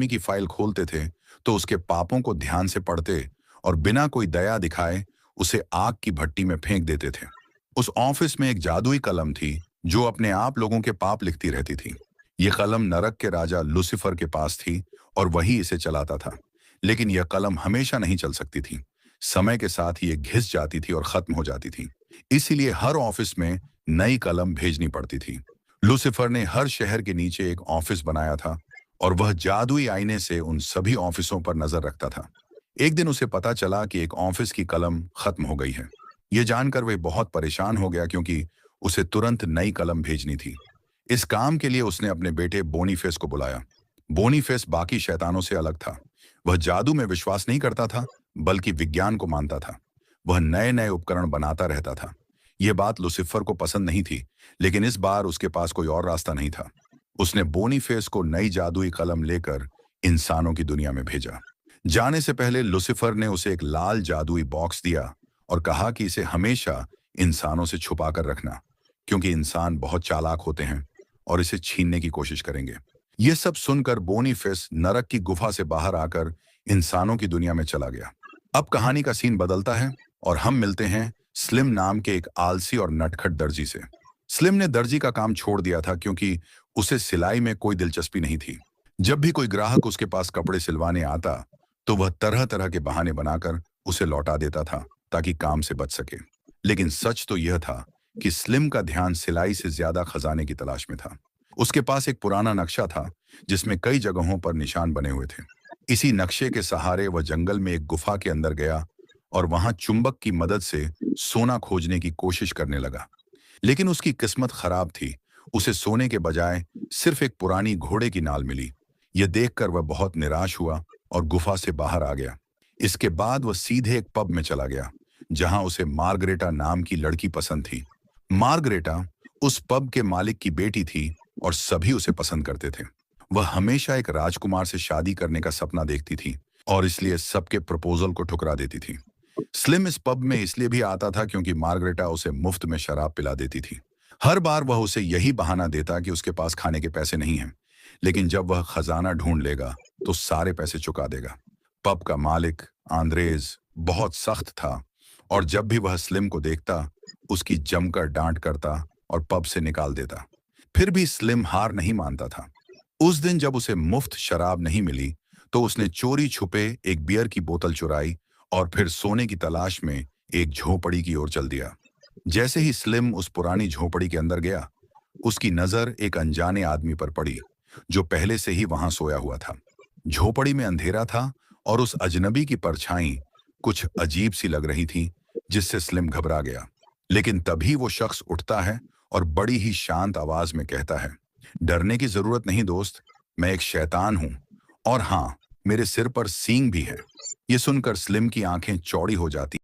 आदमी की फाइल खोलते थे तो उसके पापों को ध्यान से पढ़ते और बिना कोई दया दिखाए उसे आग की भट्टी में फेंक देते थे। उस ऑफिस में एक जादुई कलम थी जो अपने आप लोगों के पाप लिखती रहती थी। ये कलम नरक के राजा लूसीफर के पास थी और वही इसे चलाता था। लेकिन यह कलम हमेशा नहीं चल सकती थी। समय के साथ ही ये घिस जाती थी और खत्म हो जाती थी। इसीलिए हर ऑफिस में नई कलम भेजनी पड़ती थी। लूसीफर ने हर शहर के नीचे एक ऑफिस बनाया था और वह जादुई आईने से उन सभी ऑफिसों पर नजर रखता था। एक दिन उसे पता चला कि एक ऑफिस की कलम खत्म हो गई है। यह जानकर वह बहुत परेशान हो गया क्योंकि उसे तुरंत नई कलम भेजनी थी। इस काम के लिए उसने अपने बेटे बोनीफेस को बुलाया। बोनीफेस बाकी शैतानों से अलग था। वह जादू में विश्वास नहीं करता था, बल्कि विज्ञान को मानता था। वह नए नए उपकरण बनाता रहता था। यह बात लूसीफर को पसंद नहीं थी, लेकिन इस बार उसके पास कोई और रास्ता नहीं था। उसने बोनीफेस को नई जादुई कलम लेकर इंसानों की दुनिया में भेजा। जाने से पहले लूसीफर ने उसे एक लाल जादुई बॉक्स दिया और कहा कि इसे हमेशा इंसानों से छुपा कर रखना, क्योंकि इंसान बहुत चालाक होते हैं और इसे छीनने की कोशिश करेंगे। यह सब सुनकर बोनीफेस नरक की गुफा से बाहर आकर इंसानों की दुनिया में चला गया। अब कहानी का सीन बदलता है और हम मिलते हैं स्लिम नाम के एक आलसी और नटखट दर्जी से। स्लिम ने दर्जी का काम छोड़ दिया था क्योंकि उसे सिलाई में कोई दिलचस्पी नहीं थी। जब भी कोई ग्राहक उसके पास कपड़े सिलवाने आता तो वह तरह तरह के बहाने बनाकर उसे लौटा देता था ताकि काम से बच सके। लेकिन सच तो यह था कि स्लिम का ध्यान सिलाई से ज्यादा खजाने की तलाश में था। उसके पास एक पुराना नक्शा था जिसमें कई जगहों पर निशान बने हुए थे। इसी नक्शे के सहारे वह जंगल में एक गुफा के अंदर गया और वहां चुंबक की मदद से सोना खोजने की कोशिश करने लगा। लेकिन उसकी किस्मत खराब थी। उसे सोने के बजाय सिर्फ एक पुरानी घोड़े की नाल मिली। यह देखकर वह बहुत निराश हुआ और गुफा से बाहर आ गया। इसके बाद वह सीधे एक पब में चला गया जहां उसे मार्गरेटा नाम की लड़की पसंद थी। मार्गरेटा उस पब के मालिक की बेटी थी और सभी उसे पसंद करते थे। वह हमेशा एक राजकुमार से शादी करने का सपना देखती थी और इसलिए सबके प्रपोजल को ठुकरा देती थी। स्लिम इस पब में इसलिए भी आता था क्योंकि मार्गरेटा उसे मुफ्त में शराब पिला देती थी। हर बार वह उसे यही बहाना देता कि उसके पास खाने के पैसे नहीं हैं, लेकिन जब वह खजाना ढूंढ लेगा तो सारे पैसे चुका देगा। पब का मालिक आंद्रेज बहुत सख्त था और जब भी वह स्लिम को देखता उसकी जमकर डांट करता और पब से निकाल देता। फिर भी स्लिम हार नहीं मानता था। उस दिन जब उसे मुफ्त शराब नहीं मिली तो उसने चोरी छुपे एक बियर की बोतल चुराई और फिर सोने की तलाश में एक झोपड़ी की ओर चल दिया। जैसे ही स्लिम उस पुरानी झोपड़ी के अंदर गया, उसकी नजर एक अनजाने आदमी पर पड़ी जो पहले से ही वहां सोया हुआ था। झोपड़ी में अंधेरा था और उस अजनबी की परछाई कुछ अजीब सी लग रही थी, जिससे स्लिम घबरा गया। लेकिन तभी वो शख्स उठता है और बड़ी ही शांत आवाज में कहता है, डरने की जरूरत नहीं दोस्त, मैं एक शैतान हूं और हाँ, मेरे सिर पर सींग भी है। ये सुनकर स्लिम की आंखें चौड़ी हो जाती